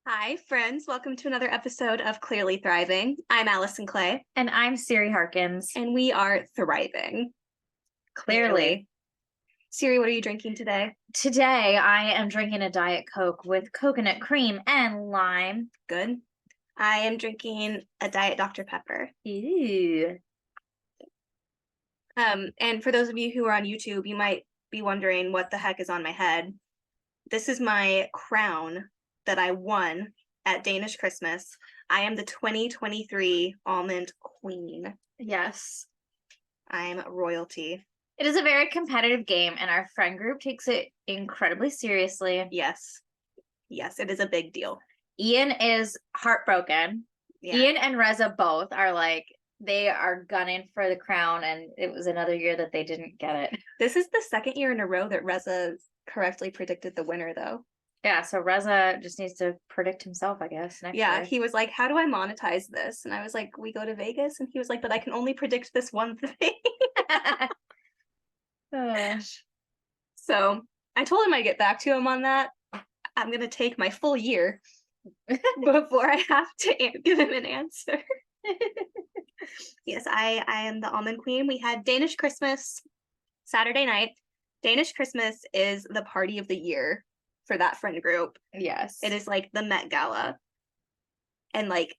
Hi, friends. Welcome to another episode of Clearly Thriving. I'm Allison Clay, And I'm Siri Harkins. and we are thriving. Clearly. Siri, what are you drinking today? Today, I am drinking a Diet Coke with coconut cream and lime. Good. I am drinking a Diet Dr. Pepper. Ew. And for those of you who are on YouTube, you might be wondering what the heck is on my head. This is my crown that I won at Danish Christmas. I am the 2023 Almond Queen. Yes. I'm royalty. It is a very competitive game, and our friend group takes it incredibly seriously. Yes. Yes, it is a big deal. Ian is heartbroken. Yeah. Ian and Reza both are like, they are gunning for the crown, and it was another year that they didn't get it. This is the second year in a row that Reza correctly predicted the winner, though. Yeah, so Reza just needs to predict himself, I guess, next year. He was like, how do I monetize this? And I was like, we go to Vegas? And he was like, but I can only predict this one thing. So I told him I'd get back to him on that. I'm going to take my full year before I have to give him an answer. Yes, I am the Almond Queen. We had Danish Christmas Saturday night. Danish Christmas is the party of the year for that friend group. Yes. It is like the Met Gala. And like,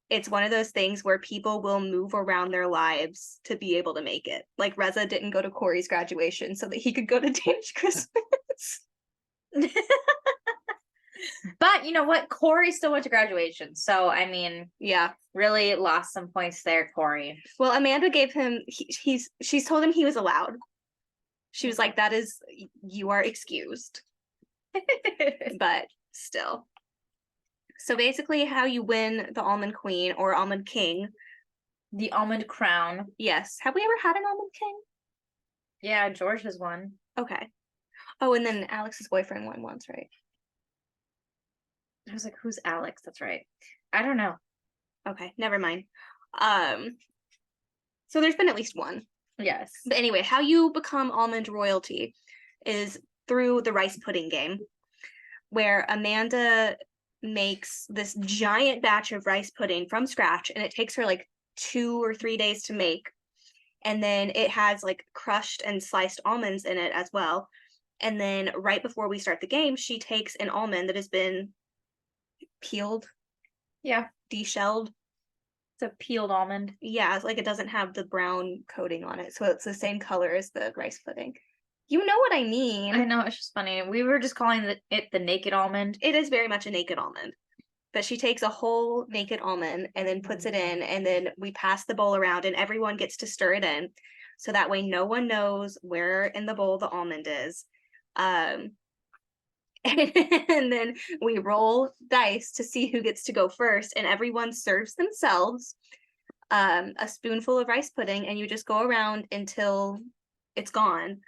it's one of those things where people will move around their lives to be able to make it. Like Reza didn't go to Corey's graduation so that he could go to Danish Christmas. But you know what? Corey still went to graduation. So, I mean, yeah, really lost some points there, Corey. Well, Amanda gave him, she's told him he was allowed. She was like, that is, you are excused. But still. So basically how you win the Almond Queen or Almond King. The Almond Crown. Yes. Have we ever had an Almond King? Yeah, George has won. Okay. Oh, and then Alex's boyfriend won once, right? I was like, who's Alex? That's right. I don't know. Okay, never mind. So there's been at least one. Yes. But anyway, how you become almond royalty is through the rice pudding game, where Amanda makes this giant batch of rice pudding from scratch, and it takes her like 2 or 3 days to make. And then it has like crushed and sliced almonds in it as well. And then right before we start the game, she takes an almond that has been peeled, deshelled. It's a peeled almond. Yeah, it's like it doesn't have the brown coating on it, so it's the same color as the rice pudding. You know what I mean? I know, it's just funny. We were just calling it the naked almond. It is very much a naked almond. But she takes a whole naked almond and then puts it in, and then we pass the bowl around, and everyone gets to stir it in, so that way no one knows where in the bowl the almond is. And then we roll dice to see who gets to go first, and everyone serves themselves a spoonful of rice pudding, and you just go around until it's gone.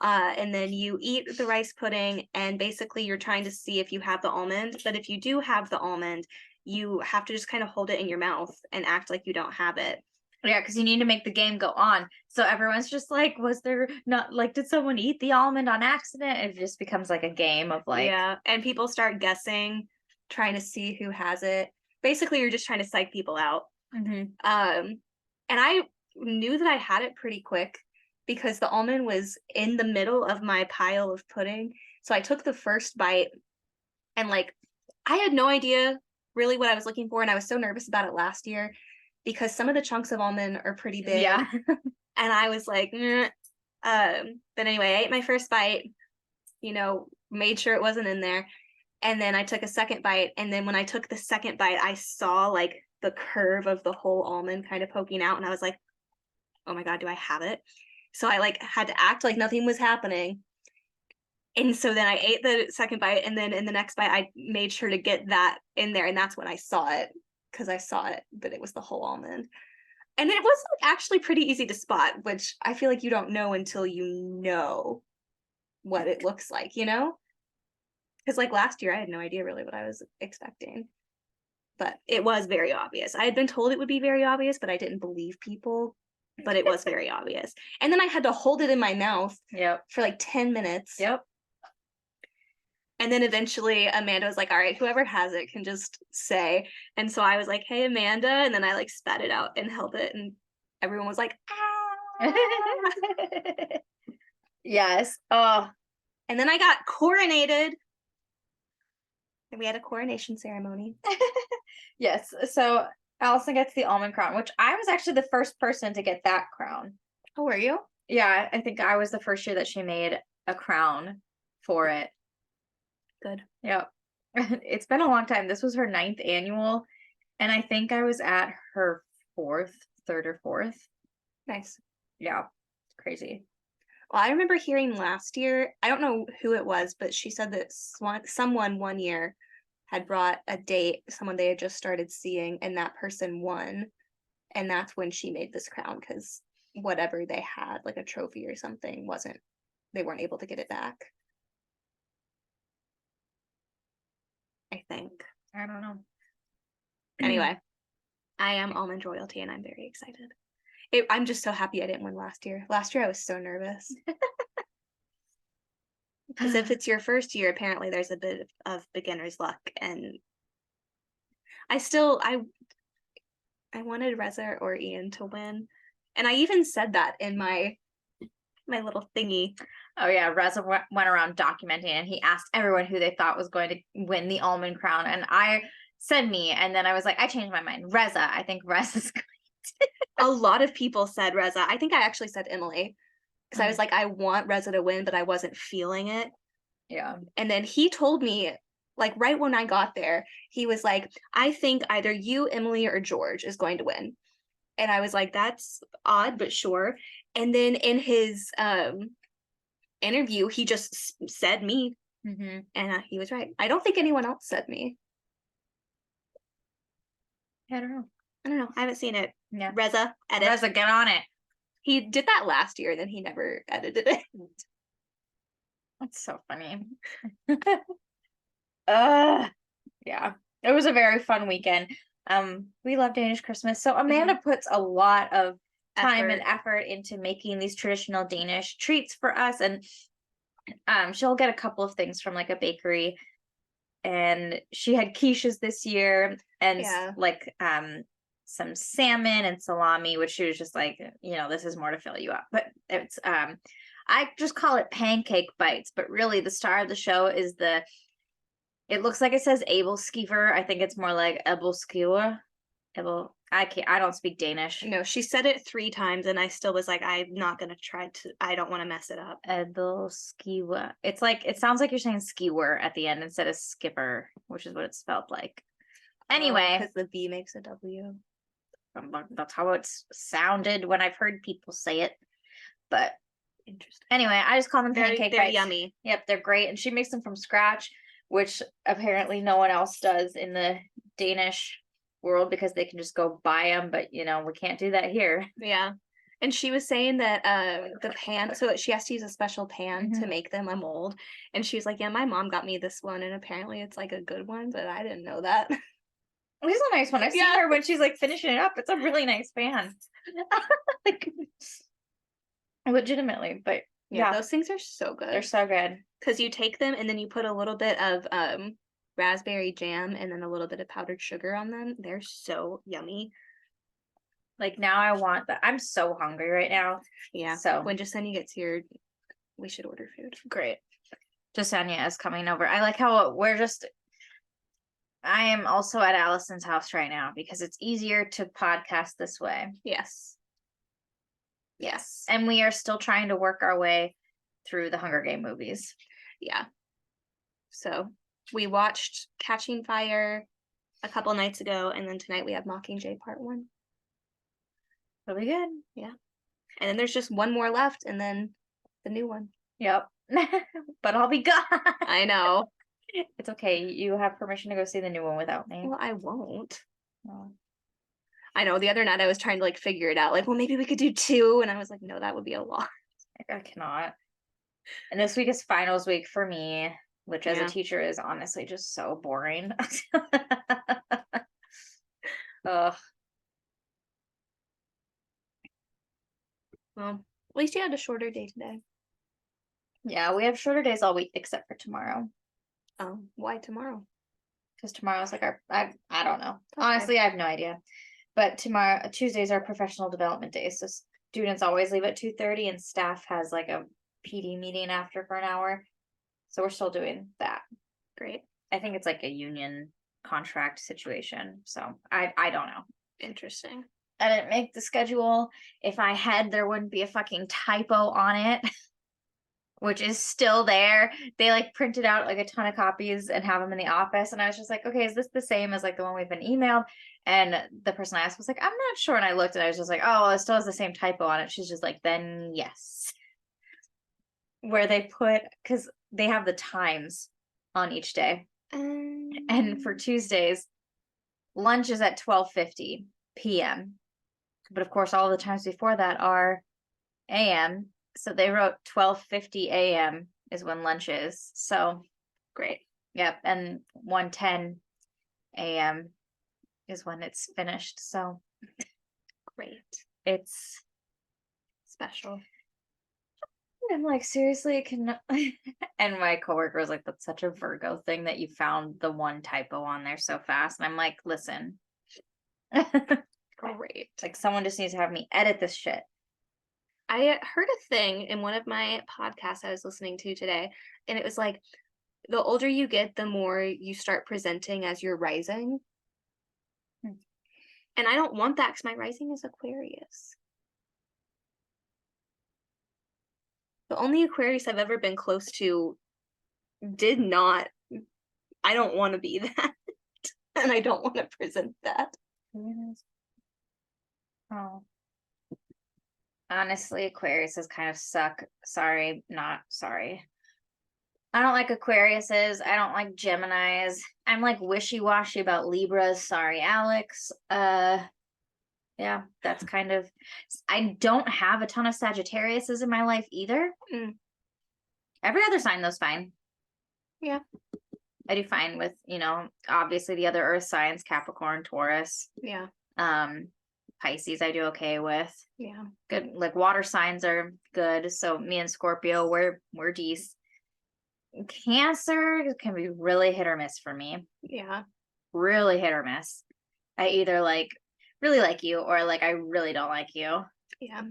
And then you eat the rice pudding, and basically you're trying to see if you have the almond. But if you do have the almond, you have to just kind of hold it in your mouth and act like you don't have it. Yeah, because you need to make the game go on. So everyone's just like, was there not, like, did someone eat the almond on accident? It just becomes like a game of like. Yeah, and people start guessing, trying to see who has it. Basically, you're just trying to psych people out. Mm-hmm. And I knew that I had it pretty quick because the almond was in the middle of my pile of pudding. So I took the first bite, and like, I had no idea really what I was looking for, and I was so nervous about it last year because some of the chunks of almond are pretty big. Yeah. And I was like, but anyway, I ate my first bite, made sure it wasn't in there. And then I took a second bite. And then when I took the second bite, I saw like the curve of the whole almond kind of poking out. And I was like, oh my God, do I have it? So I like had to act like nothing was happening. And so then I ate the second bite. And then in the next bite, I made sure to get that in there. And that's when I saw it, because I saw it, but it was the whole almond. And it was actually pretty easy to spot, which I feel like you don't know until you know what it looks like, Because like last year, I had no idea really what I was expecting. But it was very obvious. I had been told it would be very obvious, but I didn't believe people. But it was very obvious. And then I had to hold it in my mouth for like 10 minutes. Yep. And And then eventually Amanda was like, all right, whoever has it can just say. And so I was like, hey, Amanda. And then I like spat it out and held it. And everyone was like, ah. Yes. Oh, And then I got coronated. And we had a coronation ceremony. yes. So Allison gets the almond crown, which I was actually the first person to get that crown. Oh, were you? Yeah, I think I was the first year that she made a crown for it. Good. Yep. It's been a long time. This was her 9th annual, and I think I was at her 3rd or 4th. Nice. Yeah, it's crazy. Well, I remember hearing last year, I don't know who it was, but she said that someone one year had brought a date, someone they had just started seeing, and that person won. And that's when she made this crown, because whatever they had, like a trophy or something, they weren't able to get it back. I think. I don't know. Anyway, I am almond royalty and I'm very excited. I'm just so happy I didn't win last year. Last year I was so nervous. Because if it's your first year, apparently there's a bit of beginner's luck. And I wanted Reza or Ian to win. And I even said that in my little thingy. Oh yeah, Reza went around documenting, and he asked everyone who they thought was going to win the almond crown, and I said me, and then I was like, I changed my mind. Reza, I think Reza's going to. A lot of people said Reza. I think I actually said Emily, because I was like, I want Reza to win, but I wasn't feeling it. Yeah. And then he told me, like right when I got there, he was like, I think either you, Emily, or George is going to win. And I was like, that's odd, but sure. And then in his interview, he just said me. Mm-hmm. And he was right. I don't think anyone else said me. I don't know. I haven't seen it. Yeah. Reza, edit. Reza, get on it. He did that last year, then he never edited it. That's so funny. Yeah. It was a very fun weekend. We love Danish Christmas. So Amanda puts a lot of time and effort into making these traditional Danish treats for us, and she'll get a couple of things from like a bakery, and she had quiches this year, and like some salmon and salami, which she was just like, this is more to fill you up. But it's I just call it pancake bites, but really the star of the show is it looks like it says Abelskiver. I think it's more like Ebelskiver. I don't speak Danish. No, she said it 3 times and I still was like, I'm not gonna I don't want to mess it up. Ebelskiver. It's like, it sounds like you're saying skiwer at the end instead of skipper, which is what it's spelled like. Anyway. Because the V makes a W. That's how it's sounded when I've heard people say it. But interesting. Anyway, I just call them pancake bites. They're yummy. Yep, they're great. And she makes them from scratch, which apparently no one else does in the Danish world, because they can just go buy them. But, we can't do that here. Yeah. And she was saying that the pan, so she has to use a special pan to make them, a mold. And she was like, yeah, my mom got me this one. And apparently it's like a good one, but I didn't know that. It's a nice one. I've seen her when she's like finishing it up. It's a really nice pan. Like, legitimately. But yeah, those things are so good. They're so good. Because you take them and then you put a little bit of raspberry jam and then a little bit of powdered sugar on them. They're so yummy. Like, now I want that. I'm so hungry right now. Yeah. So when Jasenia gets here, we should order food. Great. Jasenia is coming over. I like how I am also at Allison's house right now because it's easier to podcast this way. Yes. Yes. And we are still trying to work our way through the Hunger Game movies. Yeah. So we watched Catching Fire a couple nights ago, and then tonight we have Mockingjay Part 1. Really good. Yeah. And then there's just one more left, and then the new one. Yep. But I'll be gone. I know. It's okay. You have permission to go see the new one without me. Well, I won't. No. I know. The other night I was trying to like figure it out. Like, well, maybe we could do 2. And I was like, no, that would be a lot. I cannot. And this week is finals week for me, which as a teacher is honestly just so boring. Ugh. Well, at least you had a shorter day today. Yeah, we have shorter days all week except for tomorrow. Why tomorrow? Because tomorrow's like I don't know. Okay. Honestly, I have no idea. But Tuesdays are professional development days, so students always leave at 2:30, and staff has like a PD meeting after for an hour. So we're still doing that. Great. I think it's like a union contract situation. So I don't know. Interesting. I didn't make the schedule. If I had, there wouldn't be a fucking typo on it, which is still there. They like printed out like a ton of copies and have them in the office. And I was just like, okay, is this the same as like the one we've been emailed? And the person I asked was like, I'm not sure. And I looked and I was just like, oh, well, it still has the same typo on it. She's just like, then yes. Where they put, because they have the times on each day. And for Tuesdays, lunch is at 12:50 p.m. But of course, all the times before that are a.m. So they wrote 12:50 a.m. is when lunch is. So great. Yep. And 1:10 a.m. is when it's finished. So great. It's special. I'm like, seriously, can and my coworker was like, that's such a Virgo thing that you found the one typo on there so fast. And I'm like, listen. Great. Like someone just needs to have me edit this shit. I heard a thing in one of my podcasts I was listening to today, and it was like, the older you get, the more you start presenting as your rising. And I don't want that because my rising is Aquarius. The only Aquarius I've ever been close to did not. I don't want to be that. And I don't want to present that. Oh. Honestly, Aquariuses kind of suck. Sorry, not sorry. I don't like Aquariuses. I don't like Geminis. I'm like wishy-washy about Libras. Sorry, Alex. Yeah, that's kind of. I don't have a ton of Sagittariuses in my life either. Every other sign, though's fine. Yeah. I do fine with, obviously the other earth signs, Capricorn, Taurus. Yeah. Pisces I do okay with. Yeah. Good. Like water signs are good. So me and Scorpio, we're decent. Cancer can be really hit or miss for me. Yeah. Really hit or miss. I either like really like you or like I really don't like you. Yeah.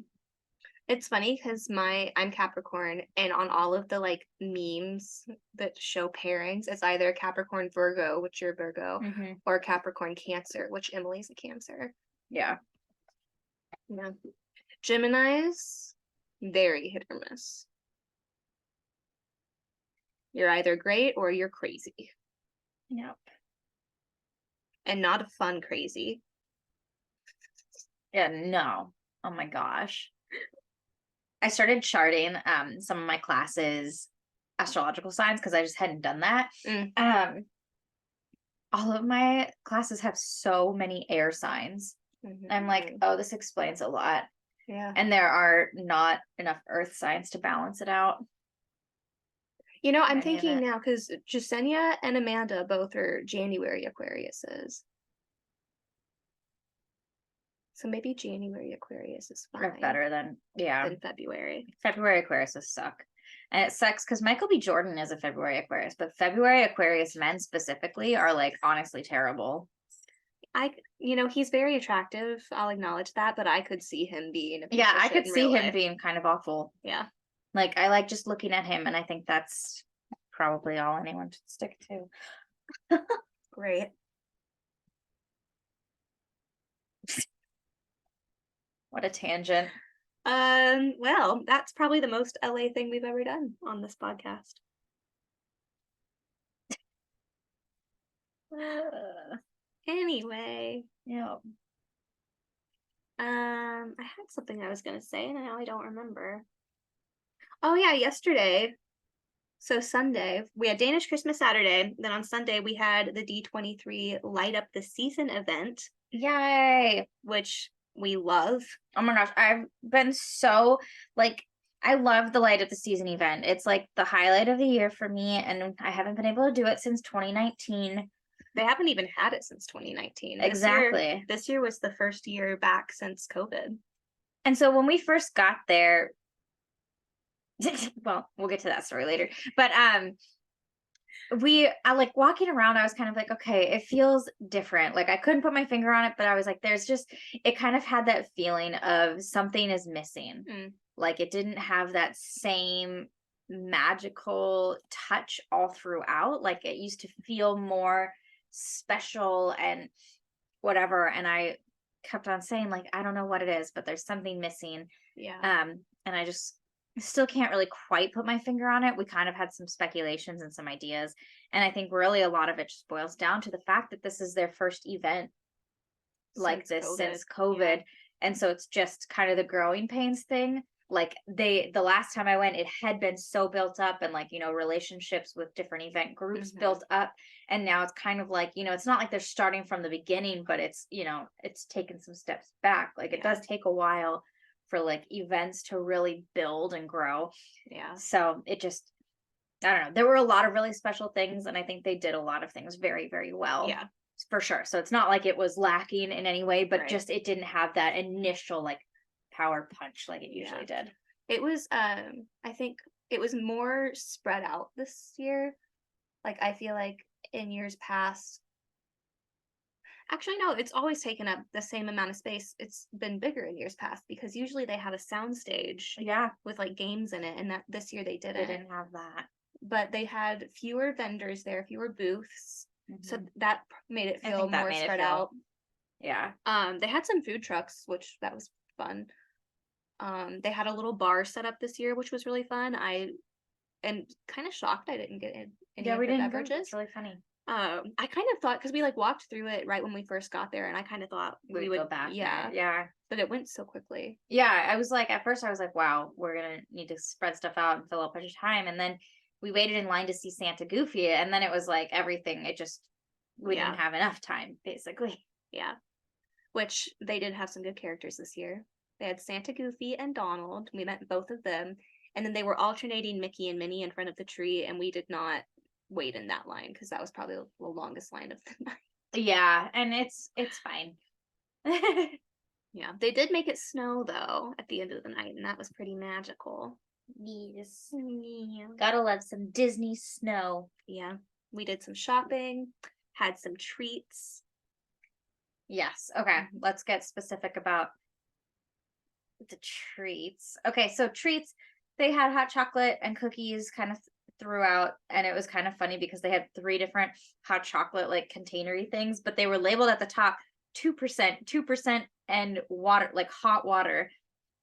It's funny because I'm Capricorn, and on all of the like memes that show pairings, it's either Capricorn Virgo, which you're Virgo, or Capricorn Cancer, which Emily's a Cancer. Yeah. Yeah. Geminis, very hit or miss. You're either great or you're crazy. Yep. And not a fun crazy. Yeah, no. Oh my gosh. I started charting some of my classes astrological signs because I just hadn't done that. All of my classes have so many air signs. I'm like, oh, this explains a lot. Yeah. And there are not enough earth signs to balance it out. I'm thinking now because Jasenia and Amanda both are January Aquariuses. So maybe January Aquarius is fine. Better than February. February Aquariuses suck. And it sucks because Michael B. Jordan is a February Aquarius, but February Aquarius men specifically are like honestly terrible. He's very attractive. I'll acknowledge that, but I could see him being I could see him being kind of awful. Yeah. Like I like just looking at him, and I think that's probably all anyone should stick to. Great. What a tangent. Well, that's probably the most LA thing we've ever done on this podcast. Anyway. Yeah. I had something I was gonna say, and now I don't remember. Oh yeah, yesterday. So Sunday, we had Danish Christmas Saturday. Then on Sunday, we had the D23 Light Up the Season event. Yay! Which we love. Oh my gosh, I've been so I love the Light Up the Season event. It's like the highlight of the year for me, and I haven't been able to do it since 2019. They haven't even had it since 2019. Exactly. This year was the first year back since COVID. And so when we first got there, well, we'll get to that story later. But I like walking around, I was kind of like, okay, it feels different. Like I couldn't put my finger on it, but I was like, there's just, it kind of had that feeling of something is missing. Mm, Like it didn't have that same magical touch all throughout. Like it used to feel more special and whatever. And I kept on saying, like, I don't know what it is, but there's something missing. yeah. And I just still can't really quite put my finger on it. We kind of had some speculations and some ideas. And I think really a lot of it just boils down to the fact that this is their first event like Since this COVID. since Yeah. COVID. And so it's just kind of the growing pains thing. Like the last time I went, it had been so built up and like, relationships with different event groups Mhm. built up. And now it's kind of like, it's not like they're starting from the beginning, but it's, it's taken some steps back. Like it Yeah. does take a while for like events to really build and grow. Yeah. So it just, I don't know. There were a lot of really special things, and I think they did a lot of things very, very well. Yeah. For sure. So it's not like it was lacking in any way, but Right. just it didn't have that initial like power punch like it Yeah. usually did. It was I think it was more spread out this year. Like I feel like in years past, actually no, it's always taken up the same amount of space. It's been bigger in years past because usually they have a sound stage Yeah, with like games in it, and that this year they they didn't. didn't have that. But they had fewer vendors there, fewer booths. So Mhm. that made it I feel think that more made it spread feel, out. yeah. They had some food trucks, which that was fun. They had a little bar set up this year, which was really fun. I am kind of shocked I didn't get any Yeah, of we the didn't go. It's beverages. really funny. I kind of thought because we like walked through it right when we first got there, and I kind of thought we We'd would, go back yeah, there. Yeah. but it went so quickly. Yeah. I was like, at first, I was like, wow, we're going to need to spread stuff out and fill up our time. And then we waited in line to see Santa Goofy. And then it was like everything, we didn't Yeah, have enough time, basically. yeah. Which they did have some good characters this year. They had Santa Goofy and Donald. We met both of them, and then they were alternating Mickey and Minnie in front of the tree, and we did not wait in that line because that was probably the longest line of the night. Yeah. And it's fine. Yeah, they did make it snow though at the end of the night, and that was pretty magical. Yes. Yeah. Gotta love some Disney snow. Yeah, we did some shopping, had some treats. Yes. Okay. Let's get specific about the treats. Okay. So, treats, they had hot chocolate and cookies kind of throughout. And it was kind of funny because they had three different hot chocolate, like containery things, but they were labeled at the top 2%, 2%, and water, like hot water.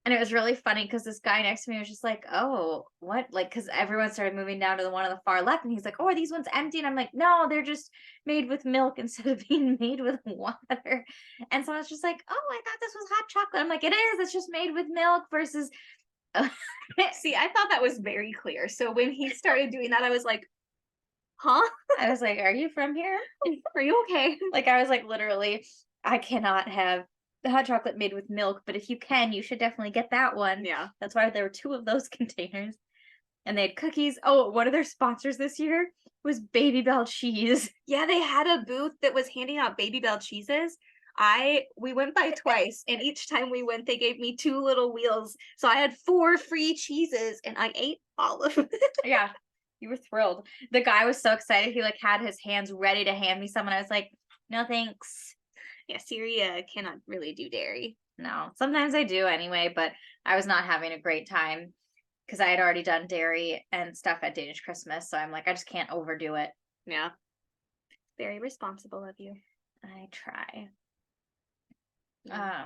And it was really funny because this guy next to me was just like, "Oh, what?" Like, because everyone started moving down to the one on the far left, and he's like, "Oh, are these ones empty?" And I'm like, "No, they're just made with milk instead of being made with water." And so I was just like, "Oh, I thought this was hot chocolate." I'm like, "It is. It's just made with milk versus." See, I thought that was very clear. So when he started doing that, I was like, huh? I was like, "Are you from here?" Are you okay? Like, I was like, literally, I cannot have the hot chocolate made with milk, but if you can, you should definitely get that one. Yeah. That's why there were two of those containers. And they had cookies. Oh, one of their sponsors this year was Baby Bell cheese. Yeah, they had a booth that was handing out Baby Bell cheeses. We went by twice, and each time we went, they gave me two little wheels. So I had four free cheeses, and I ate all of it. Yeah, you were thrilled. The guy was so excited. He like had his hands ready to hand me some, and I was like, "No, thanks." Yeah, Syria cannot really do dairy. No, sometimes I do anyway, but I was not having a great time because I had already done dairy and stuff at Danish Christmas. So I'm like, I just can't overdo it. Yeah. Very responsible of you. I try. Yeah.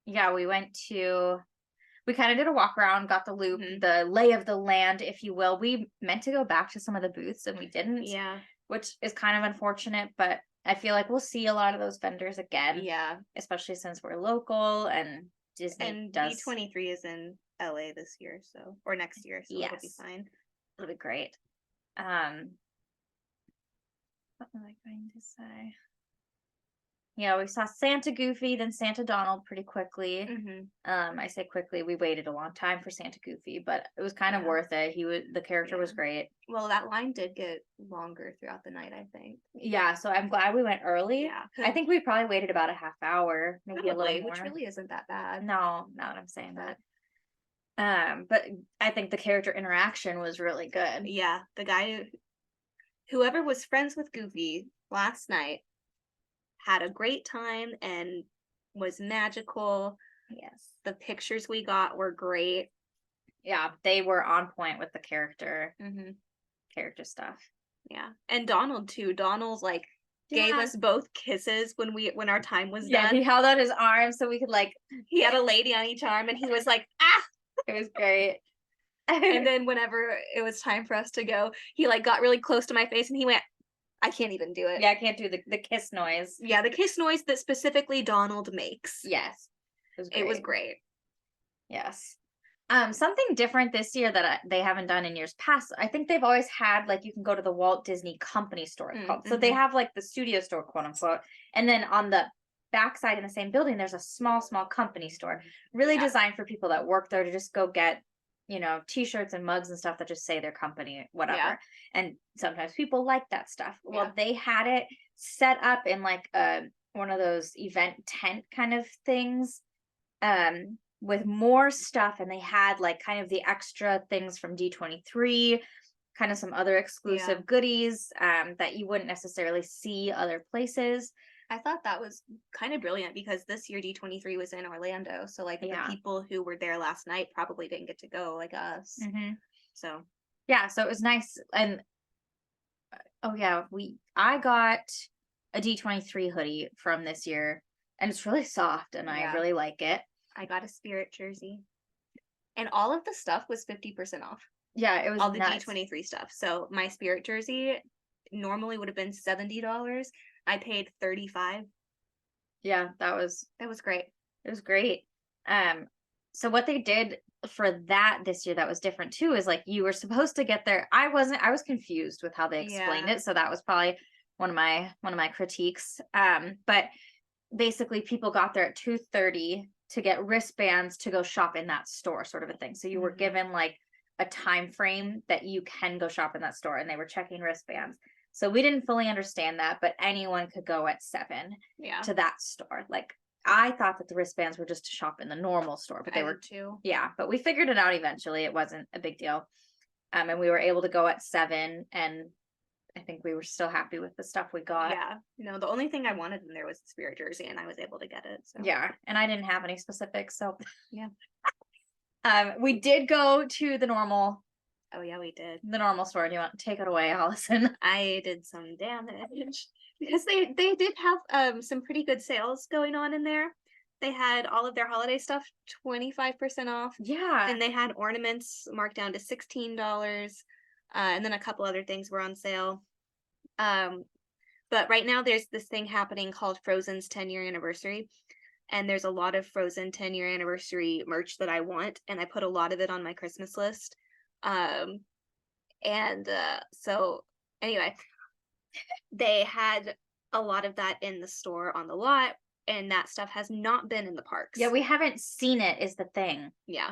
Yeah, we kind of did a walk around, got the loop, the lay of the land, if you will. We meant to go back to some of the booths and we didn't. Yeah. Which is kind of unfortunate, but I feel like we'll see a lot of those vendors again. Yeah. Especially since we're local and Disney and does. D23 is in LA this year, so or next year, so it'll be fine. It'll be great. What was I going to say? Yeah, we saw Santa Goofy, then Santa Donald pretty quickly. I say quickly, we waited a long time for Santa Goofy, but it was kind of worth it. The character was great. Well, that line did get longer throughout the night, I think. Yeah, so I'm glad we went early. Yeah. I think we probably waited about a half hour, maybe a little more. Which really isn't that bad. No, not what I'm saying that. But I think the character interaction was really good. Yeah, the guy whoever was friends with Goofy last night had a great time and was magical. Yes. The pictures we got were great. Yeah, they were on point with the Mm-hmm. character stuff. Yeah. And Donald too. Donald like gave Yeah. us both kisses when our time was Yeah, done. he held out his arm so we could like. He had a lady on each arm and he was like, ah. It was great. And then whenever it was time for us to go, he like got really close to my face and he went, I can't even do it. Yeah, I can't do the kiss noise. Yeah, the kiss noise that specifically Donald makes. Yes. It was great. Yes. Something different this year that they haven't done in years past. I think they've always had like you can go to the Walt Disney Company store it's called. So they have like the studio store, quote unquote, and then on the backside in the same building, there's a small company store, really designed for people that work there to just go get, t-shirts and mugs and stuff that just say their company, whatever. Yeah. And sometimes people like that stuff. Yeah. Well, they had it set up in like one of those event tent kind of things. With more stuff, and they had like kind of the extra things from D23, kind of some other exclusive goodies that you wouldn't necessarily see other places. I thought that was kind of brilliant because this year D23 was in Orlando, so like the people who were there last night probably didn't get to go like us. Mm-hmm. So it was nice. And I got a D23 hoodie from this year, and it's really soft, and I really like it. I got a Spirit jersey. And all of the stuff was 50% off. Yeah, it was all the D23 stuff. So my Spirit jersey normally would have been $70. I paid $35. Yeah, that was great. It was great. So what they did for that this year that was different too is like you were supposed to get there. I was confused with how they explained it. So that was probably one of my critiques. But basically people got there at 2:30 to get wristbands to go shop in that store, sort of a thing. So you were given like a time frame that you can go shop in that store, and they were checking wristbands. So we didn't fully understand that, but anyone could go at 7 to that store. Like I thought that the wristbands were just to shop in the normal store, but they were too. Yeah, but we figured it out eventually. It wasn't a big deal. And we were able to go at 7, and I think we were still happy with the stuff we got. Yeah. No, the only thing I wanted in there was the Spirit jersey, and I was able to get it. So. Yeah. And I didn't have any specifics. So, yeah. We did go to the normal. Oh, yeah, we did. The normal store. Do you want to take it away, Allison? I did some damage because they did have some pretty good sales going on in there. They had all of their holiday stuff 25% off. Yeah. And they had ornaments marked down to $16. And then a couple other things were on sale. But right now there's this thing happening called Frozen's 10-year anniversary. And there's a lot of Frozen 10-year anniversary merch that I want. And I put a lot of it on my Christmas list. So anyway, they had a lot of that in the store on the lot. And that stuff has not been in the parks. Yeah, we haven't seen it is the thing. Yeah.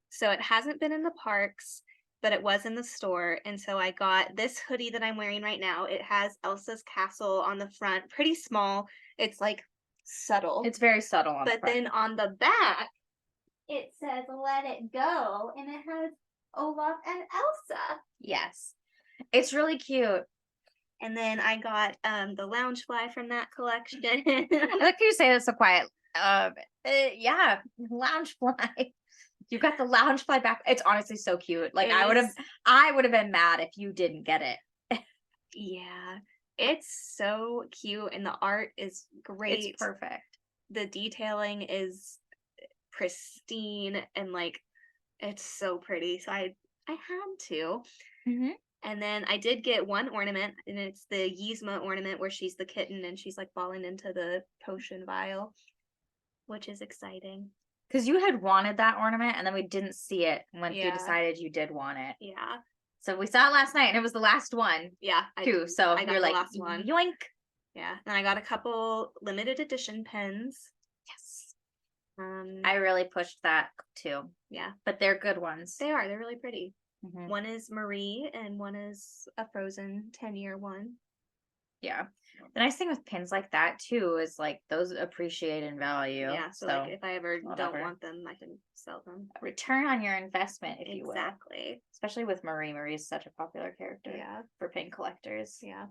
So it hasn't been in the parks, but it was in the store. And so I got this hoodie that I'm wearing right now. It has Elsa's castle on the front, pretty small. It's like subtle. It's very subtle on the front. But then on the back, it says "Let It Go," and it has Olaf and Elsa. Yes. It's really cute. And then I got the Loungefly from that collection. I like you say that so quiet. Yeah, Loungefly. You got the Loungefly back. It's honestly so cute. Like I would have been mad if you didn't get it. Yeah. It's so cute and the art is great. It's perfect. The detailing is pristine and like it's so pretty. So I had to. Mm-hmm. And then I did get one ornament, and it's the Yzma ornament where she's the kitten and she's like falling into the potion vial, which is exciting. Because you had wanted that ornament, and then we didn't see it when you decided you did want it. Yeah. So we saw it last night, and it was the last one. Yeah. Too. So I got you're the like, last one. Yoink. Yeah. And I got a couple limited edition pens. Yes. I really pushed that too. Yeah. But they're good ones. They are. They're really pretty. Mm-hmm. One is Marie and one is a Frozen 10-year one. Yeah. The nice thing with pins like that too is like those appreciate in value. Yeah, so like if I ever don't want them, I can sell them. A return on your investment, if you will. Exactly. Especially with Marie. Marie's such a popular character. Yeah. For pin collectors. Yeah.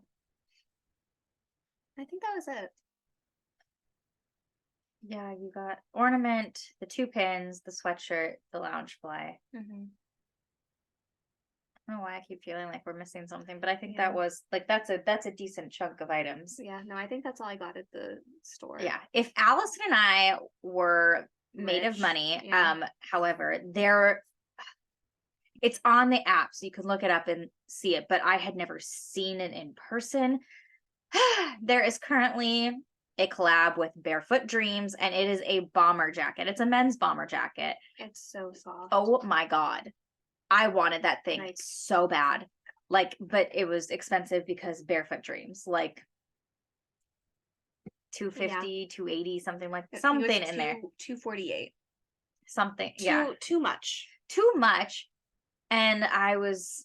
I think that was it. Yeah, you got ornament, the 2 pins, the sweatshirt, the lounge fly. Mm-hmm. I don't know why I keep feeling like we're missing something, but I think Yeah. that was like that's a decent chunk of items. Yeah, no, I think that's all I got at the store. Yeah. If Allison and I were made of Rich, money, yeah. however, it's on the app, so you can look it up and see it, but I had never seen it in person. There is currently a collab with Barefoot Dreams, and it is a bomber jacket. It's a men's bomber jacket. It's so soft. Oh my God. I wanted that thing Like, so bad. Like, but it was expensive because Barefoot Dreams, like 250, 280, something like something in there. 248. Something. Yeah. Too much. Too much. And I was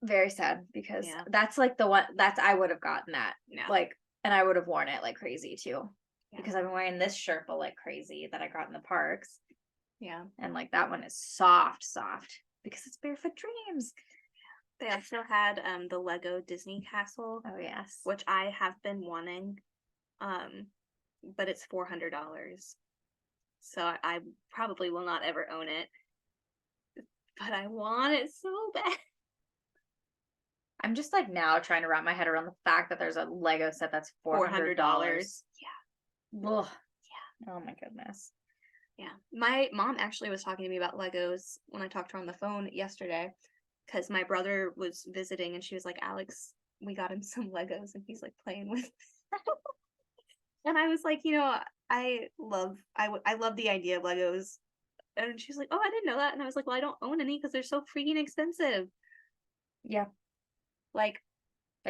very sad because that's like the one I would have gotten that. Yeah. Like, and I would have worn it like crazy too. Yeah. Because I've been wearing this Sherpa like crazy that I got in the parks. Yeah. And like that one is soft because it's Barefoot Dreams. They also had the Lego Disney Castle. Oh yes. Which I have been wanting. But it's $400. So I probably will not ever own it. But I want it so bad. I'm just like now trying to wrap my head around the fact that there's a Lego set that's $400. Yeah. Ugh. Yeah. Oh my goodness. Yeah. My mom actually was talking to me about Legos when I talked to her on the phone yesterday, because my brother was visiting and she was like, Alex, we got him some Legos and he's like playing with and I was like, I love the idea of Legos. And she's like, oh, I didn't know that. And I was like, well, I don't own any because they're so freaking expensive. Yeah. Like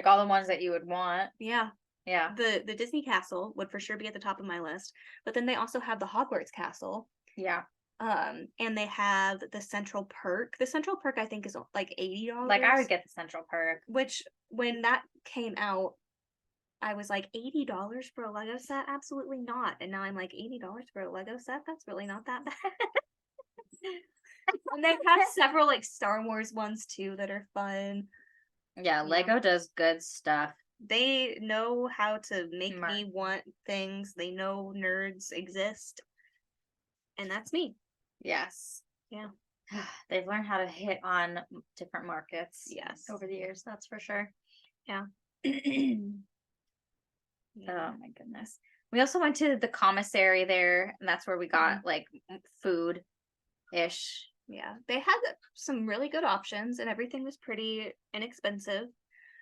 all the ones that you would want. Yeah. Yeah. The Disney Castle would for sure be at the top of my list. But then they also have the Hogwarts Castle. Yeah. And they have the Central Perk. The Central Perk I think is like $80. Like I would get the Central Perk. Which when that came out, I was like, $80 for a Lego set? Absolutely not. And now I'm like, $80 for a Lego set? That's really not that bad. And they have several like Star Wars ones too that are fun. Yeah, Lego does good stuff. They know how to make me want things. They know nerds exist. And that's me. Yes. Yeah. They've learned how to hit on different markets. Yes. Over the years, that's for sure. Yeah. Oh my goodness. We also went to the commissary there, and that's where we got like food ish. Yeah. They had some really good options and everything was pretty inexpensive.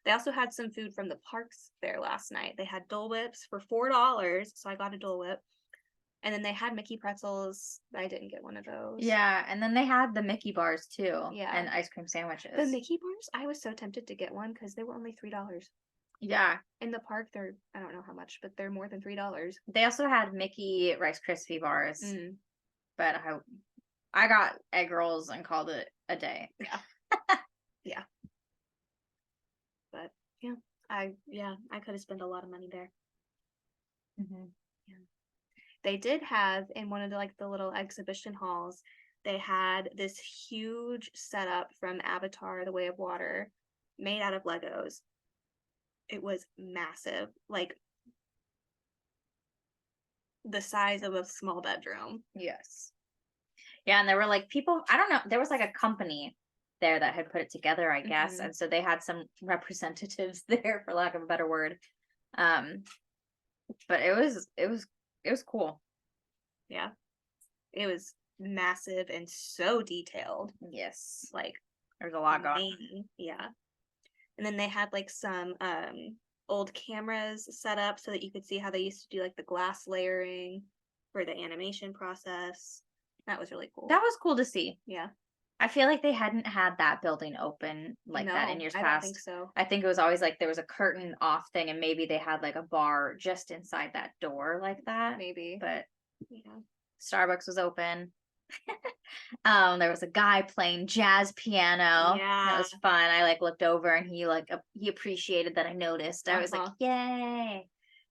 They also had some food from the parks there last night. They had Dole Whips for $4, so I got a Dole Whip. And then they had Mickey pretzels. I didn't get one of those. Yeah, and then they had the Mickey bars too. Yeah. And ice cream sandwiches. The Mickey bars, I was so tempted to get one because they were only $3. Yeah. In the park, they're, I don't know how much, but they're more than $3. They also had Mickey Rice Krispie bars. But I got egg rolls and called it a day. Yeah. Yeah. But yeah, I could have spent a lot of money there. Mm-hmm. Yeah. They did have in one of the little exhibition halls, they had this huge setup from Avatar: The Way of Water made out of Legos. It was massive, like the size of a small bedroom. Yes. Yeah, and there were like people, I don't know, there was like a company there that had put it together, I guess. And so they had some representatives there, for lack of a better word. But it was cool. Yeah. It was massive and so detailed. Yes. Like there's a lot going on. Yeah. And then they had like some old cameras set up so that you could see how they used to do like the glass layering for the animation process. That was really cool. That was cool to see. Yeah. I feel like they hadn't had that building open like that in years past. I don't think so. I think it was always like there was a curtain off thing, and maybe they had like a bar just inside that door like that. Maybe. But yeah. Starbucks was open. There was a guy playing jazz piano. That Yeah. was fun. I like looked over and he like he appreciated that I noticed. I was like, Uh-huh. yay.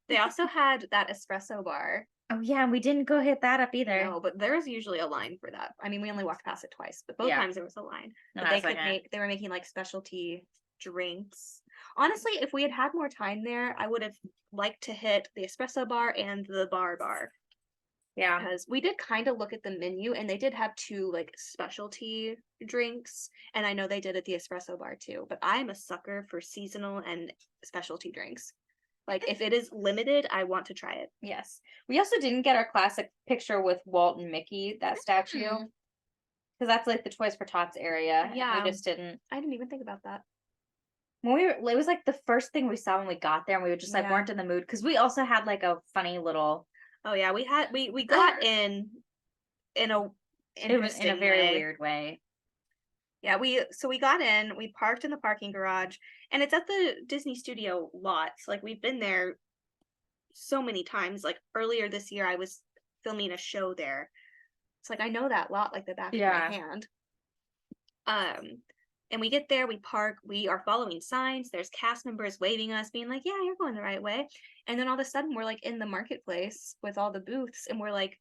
They also had that espresso bar. Oh yeah, and we didn't go hit that up either. No, but there's usually a line for that. I mean, we only walked past it twice, but both Yeah. times there was a line. And But I they was like, could make, they were making like specialty drinks. Honestly, if we had had more time there, I would have liked to hit the espresso bar and the bar yeah. because we did kind of look at the menu and they did have two like specialty drinks. And I know they did at the espresso bar too, but I'm a sucker for seasonal and specialty drinks. Like if it is limited, I want to try it. Yes. We also didn't get our classic picture with Walt and Mickey, that statue. Mm. Because that's like the Toys for Tots area. And Yeah. we just didn't. I didn't even think about that. When we were, it was like the first thing we saw when we got there, and we were just like Yeah. weren't in the mood because we also had like a funny little. Oh yeah, we got in a It was interesting in a very way. weird way. Yeah, we got in, we parked in the parking garage, and it's at the Disney Studio lot. Like we've been there so many times. Like earlier this year, I was filming a show there. It's like I know that lot like the back of Yeah. my hand. And we get there, we park, we are following signs. There's cast members waving us, being like, "Yeah, you're going the right way." And then all of a sudden, we're like in the marketplace with all the booths, and we're like,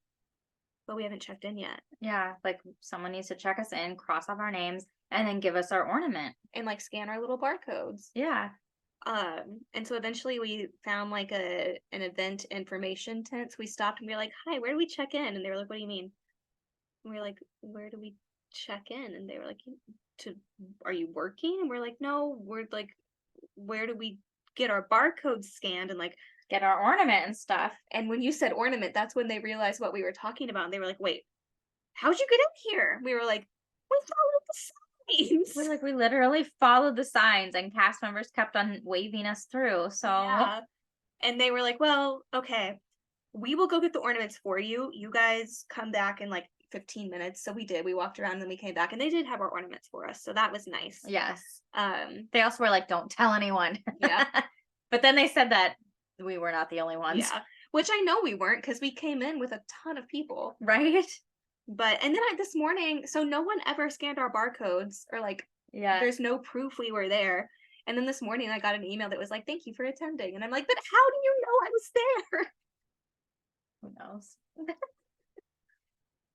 "But we haven't checked in yet." Yeah, like someone needs to check us in, cross off our names, and then give us our ornament. And like scan our little barcodes. Yeah. And so eventually we found like an event information tent. So we stopped and we were like, "Hi, where do we check in?" And they were like, "What do you mean?" And we were like, "Where do we check in?" And they were like, "To Are you working?" And we're like, "No, we're like, where do we get our barcodes scanned?" And like, Get our ornament and stuff. and when you said ornament, that's when they realized what we were talking about. And they were like, "Wait, how'd you get in here?" We were like, "We followed the signs." We're like, we literally followed the signs, and cast members kept on waving us through. So Yeah. And they were like, "Well, okay, we will go get the ornaments for you. You guys come back in like 15 minutes." So we did. We walked around and then we came back and they did have our ornaments for us. So that was nice. yes, Um, they also were like, "Don't tell anyone." Yeah. But then they said that we were not the only ones. yeah. Which I know we weren't because we came in with a ton of people. Right? But and then this morning, so no one ever scanned our barcodes or like Yeah. there's no proof we were there. And then this morning I got an email that was like, "Thank you for attending." And I'm like, "But how do you know I was there?" Who knows?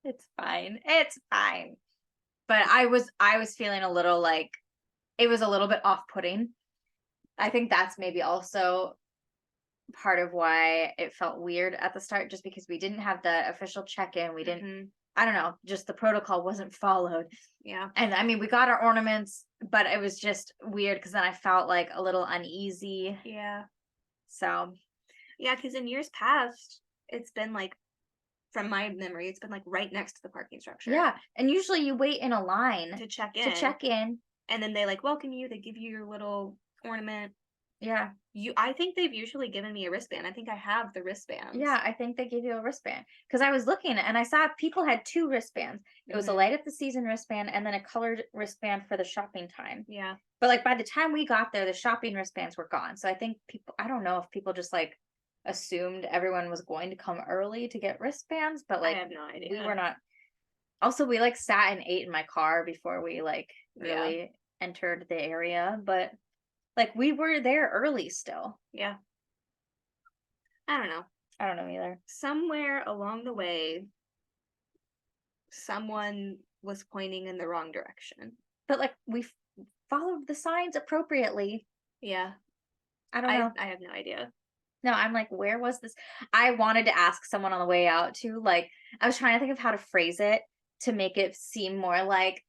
It's fine. It's fine. But I was feeling a little like it was a little bit off-putting. I think that's maybe also part of why it felt weird at the start, just because we didn't have the official check-in. We didn't, Mhm. I don't know, just the protocol wasn't followed. Yeah. And I mean, we got our ornaments, but it was just weird because then I felt like a little uneasy. Yeah. So, Yeah, because in years past, it's been like, from my memory, it's been like right next to the parking structure. yeah. And usually you wait in a line To check in. to check in. And then they like welcome you, they give you your little ornament. Yeah. I think they've usually given me a wristband. I think I have the wristbands. Yeah, I think they give you a wristband because I was looking and I saw people had two wristbands. It was a Mhm. light up the season wristband and then a colored wristband for the shopping time. Yeah. But like by the time we got there, the shopping wristbands were gone. So I think people, I don't know if people just like assumed everyone was going to come early to get wristbands, but I like have no idea. we were not. Also, we like sat and ate in my car before we like Yeah. really entered the area, but like we were there early still. Yeah. I don't know. I don't know either. Somewhere along the way, someone was pointing in the wrong direction. But like we followed the signs appropriately. Yeah. I don't know. I have no idea. No, I'm like, where was this? I wanted to ask someone on the way out too. Like, I was trying to think of how to phrase it to make it seem more like,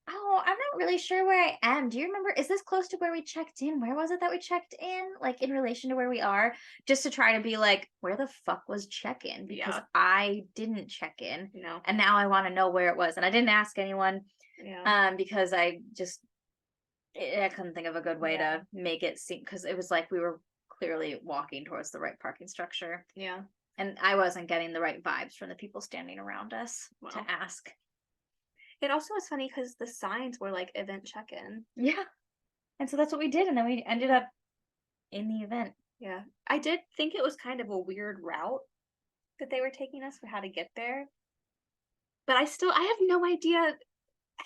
oh, I'm not really sure where I am. Do you remember? Is this close to where we checked in? Where was it that we checked in? Like, in relation to where we are? Just to try to be like, where the fuck was check in? Because Yeah. I didn't check in. No. And now I want to know where it was. And I didn't ask anyone Yeah. because I couldn't think of a good way Yeah. to make it seem, because it was like we were clearly walking towards the right parking structure. Yeah. And I wasn't getting the right vibes from the people standing around us Wow. to ask. It also was funny because the signs were like event check-in. Yeah. And so that's what we did. And then we ended up in the event. Yeah. I did think it was kind of a weird route that they were taking us for how to get there. But I have no idea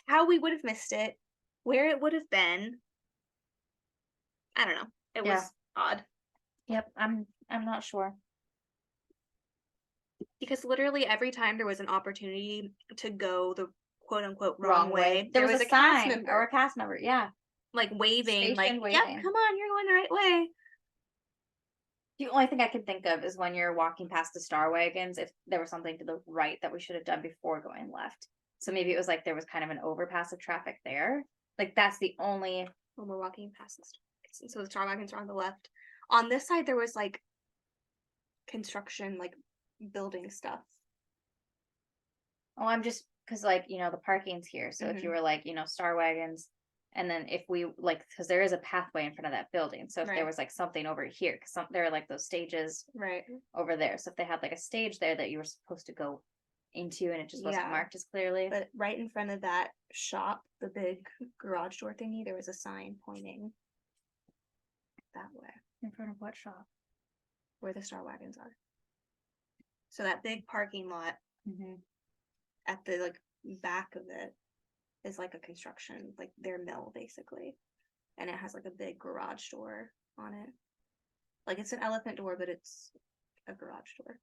how we would have missed it, where it would have been. I don't know. It Yeah. was odd. Yep. I'm not sure. Because literally every time there was an opportunity to go the quote unquote Wrong wrong way. way, There there was was a a cast sign or member a cast member. Yeah. like waving, like, Stationed yep, waving. come on, you're going the right way. The only thing I can think of is when you're walking past the Star Wagons, if there was something to the right that we should have done before going left. So maybe it was like there was kind of an overpass of traffic there. Like that's the only. When we're walking past the so the Star Wagons are on the left. On this side, there was like construction, like building stuff. Oh, I'm just because like the parking's here. So if you were like Star Wagons, and then if we like because there is a pathway in front of that building. So if there Right. was like something over here, because there are like those stages Right. over there. So if they had like a stage there that you were supposed to go into and it just wasn't Yeah. marked as clearly. But right in front of that shop, the big garage door thingy, there was a sign pointing that way In front of what shop? where the Star Wagons are. So that big parking lot at the like back of it is like a construction, like their mill basically, and it has like a big garage door on it. Like it's an elephant door, but it's a garage door.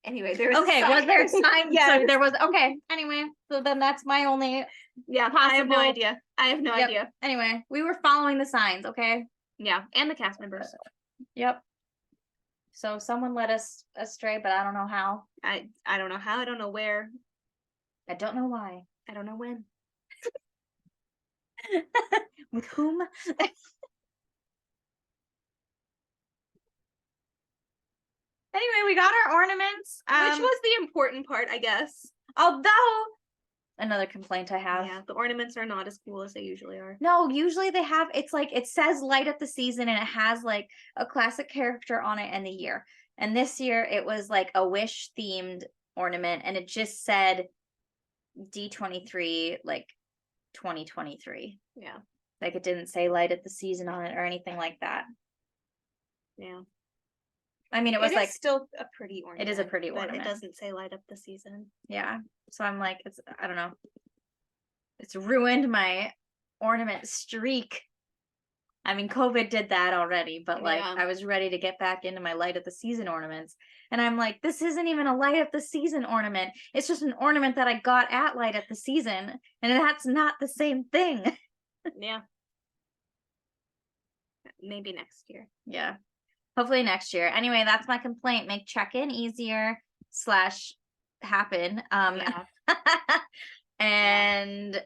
Anyway, there was Okay, a sign. was there a sign? Yeah, So there was. Okay, anyway, so then that's my only. Yeah, possible. I have no idea. I have no idea. Anyway, we were following the signs. Okay. Yeah, and the cast members. Yep. So someone led us astray, but I don't know how. I don't know how. I don't know where. I don't know why. I don't know when. With whom? Anyway, we got our ornaments. Which was the important part, I guess. Although, another complaint I have. Yeah, the ornaments are not as cool as they usually are. No, usually they have, it's like, it says light up the season and it has like a classic character on it and the year. And this year it was like a Wish themed ornament and it just said D23, like 2023. Yeah. Like it didn't say light up the season on it or anything like that. Yeah. I mean, it was like still a pretty ornament. It is a pretty but ornament. It doesn't say light up the season. Yeah. So I'm like, I don't know. It's ruined my ornament streak. I mean, COVID did that already, but like I was ready to get back into my light of the season ornaments. And I'm like, this isn't even a light of the season ornament. It's just an ornament that I got at light of the season. And that's not the same thing. Yeah. Maybe next year. Yeah. Hopefully next year. Anyway, that's my complaint. Make check-in easier / happen. Yeah. And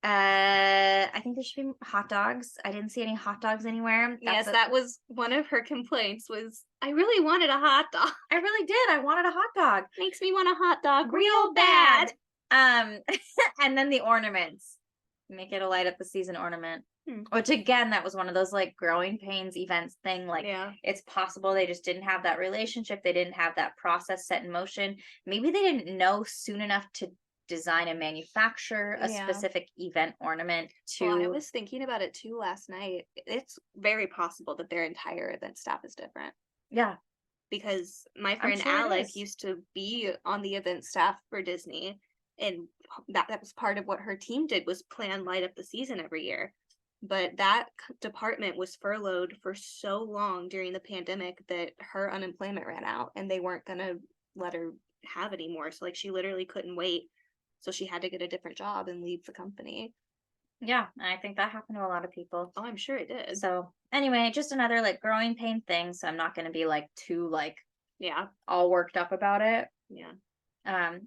I think there should be hot dogs. I didn't see any hot dogs anywhere. Yes, that was one of her complaints was I really wanted a hot dog. I really did. I wanted a hot dog. Makes me want a hot dog real bad. And then the ornaments. Make it a light up the season ornament. Which again, that was one of those like growing pains events thing. Like it's possible they just didn't have that relationship. They didn't have that process set in motion. Maybe they didn't know soon enough to design and manufacture a specific event ornament to. Well, I was thinking about it too last night. It's very possible that their entire event staff is different. Yeah. Because my friend Alec used to be on the event staff for Disney, and that was part of what her team did was plan light up the season every year. But that department was furloughed for so long during the pandemic that her unemployment ran out and they weren't going to let her have it anymore. So like she literally couldn't wait. So she had to get a different job and leave the company. Yeah, I think that happened to a lot of people. Oh, I'm sure it did. So anyway, just another like growing pain thing. So I'm not going to be like too like all worked up about it. Yeah.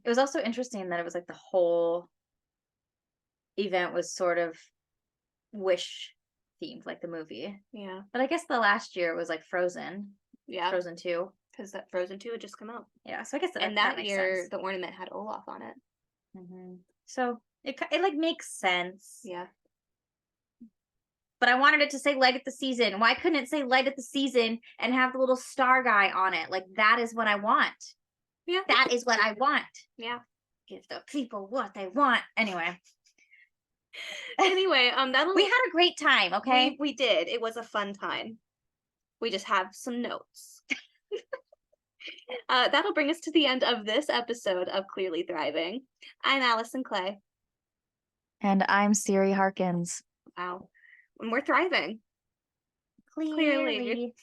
It was also interesting that it was like the whole event was sort of Wish themed, like the movie. Yeah. But I guess the last year was like Frozen. Yeah. Frozen 2. Because that Frozen 2 had just come out. Yeah. So I guess that year sense. The ornament had Olaf on it. So it like makes sense. Yeah. But I wanted it to say light at the season. Why couldn't it say light at the season and have the little star guy on it? Like that is what I want. Yeah. That is what I want. Yeah. Give the people what they want. Anyway, we had a great time. Okay. We did. It was a fun time. We just have some notes. That'll bring us to the end of this episode of Clearly Thriving. I'm Allison Clay. And I'm Siri Harkins. Wow. And we're thriving. Clearly. Clearly.